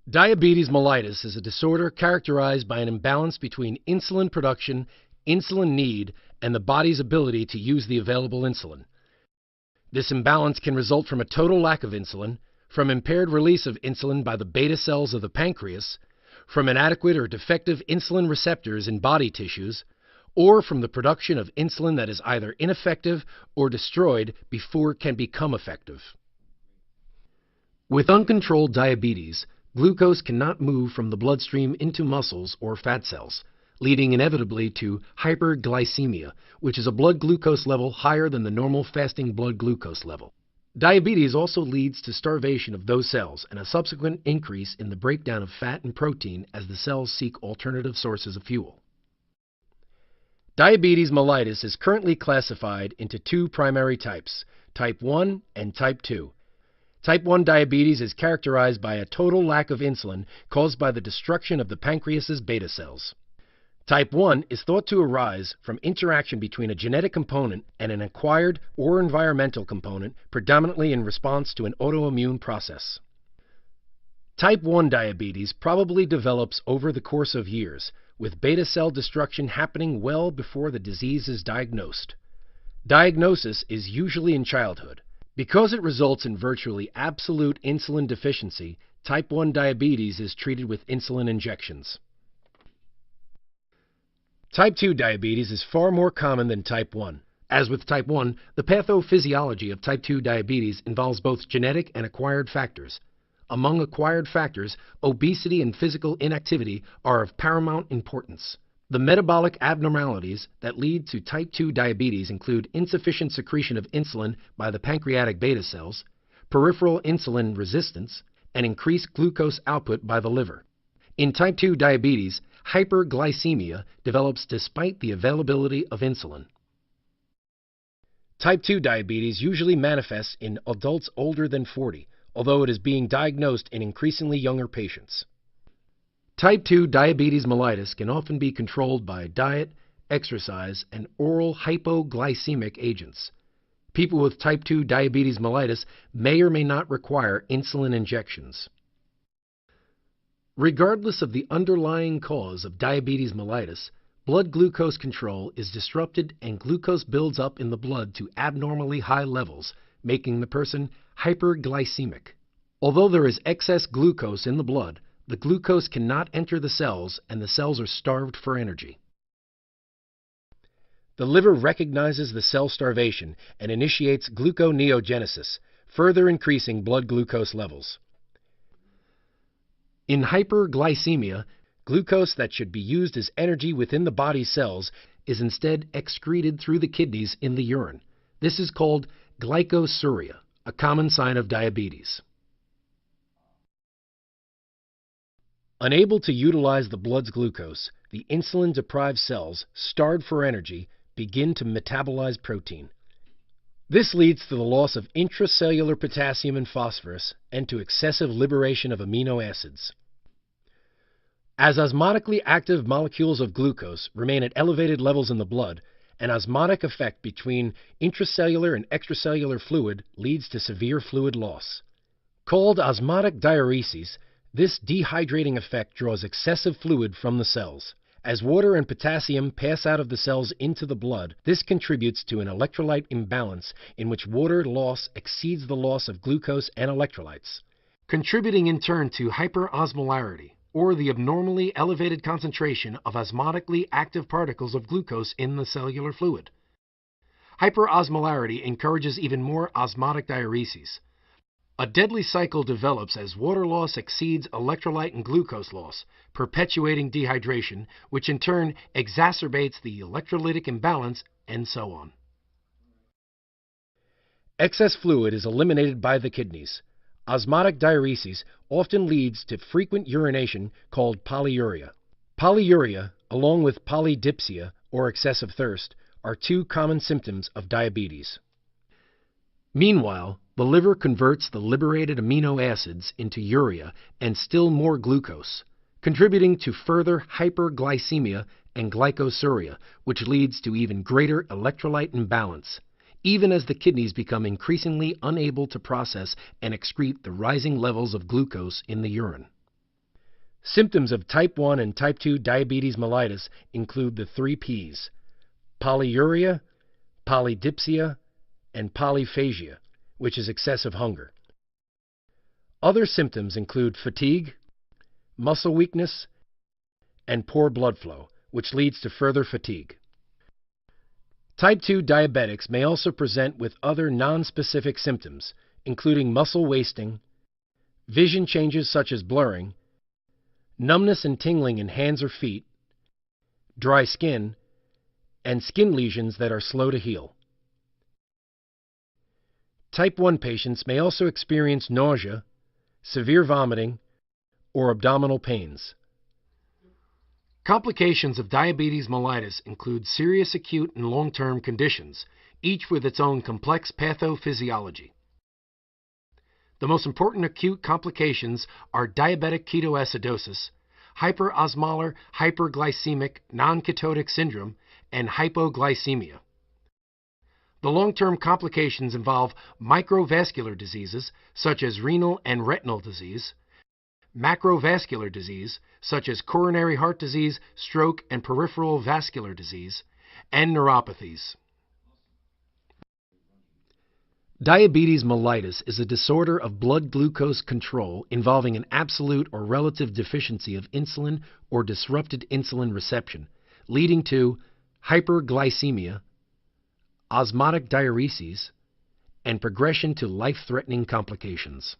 Diabetes mellitus is a disorder characterized by an imbalance between insulin production, insulin need, and the body's ability to use the available insulin. This imbalance can result from a total lack of insulin, from impaired release of insulin by the beta cells of the pancreas, from inadequate or defective insulin receptors in body tissues, or from the production of insulin that is either ineffective or destroyed before it can become effective. With uncontrolled diabetes, glucose cannot move from the bloodstream into muscles or fat cells, leading inevitably to hyperglycemia, which is a blood glucose level higher than the normal fasting blood glucose level. Diabetes also leads to starvation of those cells and a subsequent increase in the breakdown of fat and protein as the cells seek alternative sources of fuel. Diabetes mellitus is currently classified into two primary types, type 1 and type 2. Type 1 diabetes is characterized by a total lack of insulin caused by the destruction of the pancreas's beta cells. Type 1 is thought to arise from interaction between a genetic component and an acquired or environmental component, predominantly in response to an autoimmune process. Type 1 diabetes probably develops over the course of years, with beta cell destruction happening well before the disease is diagnosed. Diagnosis is usually in childhood. Because it results in virtually absolute insulin deficiency, type 1 diabetes is treated with insulin injections. Type 2 diabetes is far more common than type 1. As with type 1, the pathophysiology of type 2 diabetes involves both genetic and acquired factors. Among acquired factors, obesity and physical inactivity are of paramount importance. The metabolic abnormalities that lead to type 2 diabetes include insufficient secretion of insulin by the pancreatic beta cells, peripheral insulin resistance, and increased glucose output by the liver. In type 2 diabetes, hyperglycemia develops despite the availability of insulin. Type 2 diabetes usually manifests in adults older than 40, although it is being diagnosed in increasingly younger patients. Type 2 diabetes mellitus can often be controlled by diet, exercise, and oral hypoglycemic agents. People with type 2 diabetes mellitus may or may not require insulin injections. Regardless of the underlying cause of diabetes mellitus, blood glucose control is disrupted and glucose builds up in the blood to abnormally high levels, making the person hyperglycemic. Although there is excess glucose in the blood, the glucose cannot enter the cells, and the cells are starved for energy. The liver recognizes the cell starvation and initiates gluconeogenesis, further increasing blood glucose levels. In hyperglycemia, glucose that should be used as energy within the body's cells is instead excreted through the kidneys in the urine. This is called glycosuria, a common sign of diabetes. Unable to utilize the blood's glucose, the insulin-deprived cells, starved for energy, begin to metabolize protein. This leads to the loss of intracellular potassium and phosphorus and to excessive liberation of amino acids. As osmotically active molecules of glucose remain at elevated levels in the blood, an osmotic effect between intracellular and extracellular fluid leads to severe fluid loss. Called osmotic diuresis, this dehydrating effect draws excessive fluid from the cells. As water and potassium pass out of the cells into the blood, this contributes to an electrolyte imbalance in which water loss exceeds the loss of glucose and electrolytes, contributing in turn to hyperosmolarity, or the abnormally elevated concentration of osmotically active particles of glucose in the cellular fluid. Hyperosmolarity encourages even more osmotic diuresis. A deadly cycle develops as water loss exceeds electrolyte and glucose loss, perpetuating dehydration, which in turn exacerbates the electrolytic imbalance, and so on. Excess fluid is eliminated by the kidneys. Osmotic diuresis often leads to frequent urination called polyuria. Polyuria, along with polydipsia, or excessive thirst, are two common symptoms of diabetes. Meanwhile, the liver converts the liberated amino acids into urea and still more glucose, contributing to further hyperglycemia and glycosuria, which leads to even greater electrolyte imbalance, even as the kidneys become increasingly unable to process and excrete the rising levels of glucose in the urine. Symptoms of type 1 and type 2 diabetes mellitus include the 3 Ps: polyuria, polydipsia, and polyphagia, which is excessive hunger. Other symptoms include fatigue, muscle weakness, and poor blood flow, which leads to further fatigue. Type 2 diabetics may also present with other nonspecific symptoms, including muscle wasting, vision changes such as blurring, numbness and tingling in hands or feet, dry skin, and skin lesions that are slow to heal. Type 1 patients may also experience nausea, severe vomiting, or abdominal pains. Complications of diabetes mellitus include serious acute and long-term conditions, each with its own complex pathophysiology. The most important acute complications are diabetic ketoacidosis, hyperosmolar hyperglycemic non-ketotic syndrome, and hypoglycemia. The long-term complications involve microvascular diseases such as renal and retinal disease, macrovascular disease such as coronary heart disease, stroke, and peripheral vascular disease, and neuropathies. Diabetes mellitus is a disorder of blood glucose control involving an absolute or relative deficiency of insulin or disrupted insulin reception, leading to hyperglycemia, osmotic diuresis, and progression to life-threatening complications.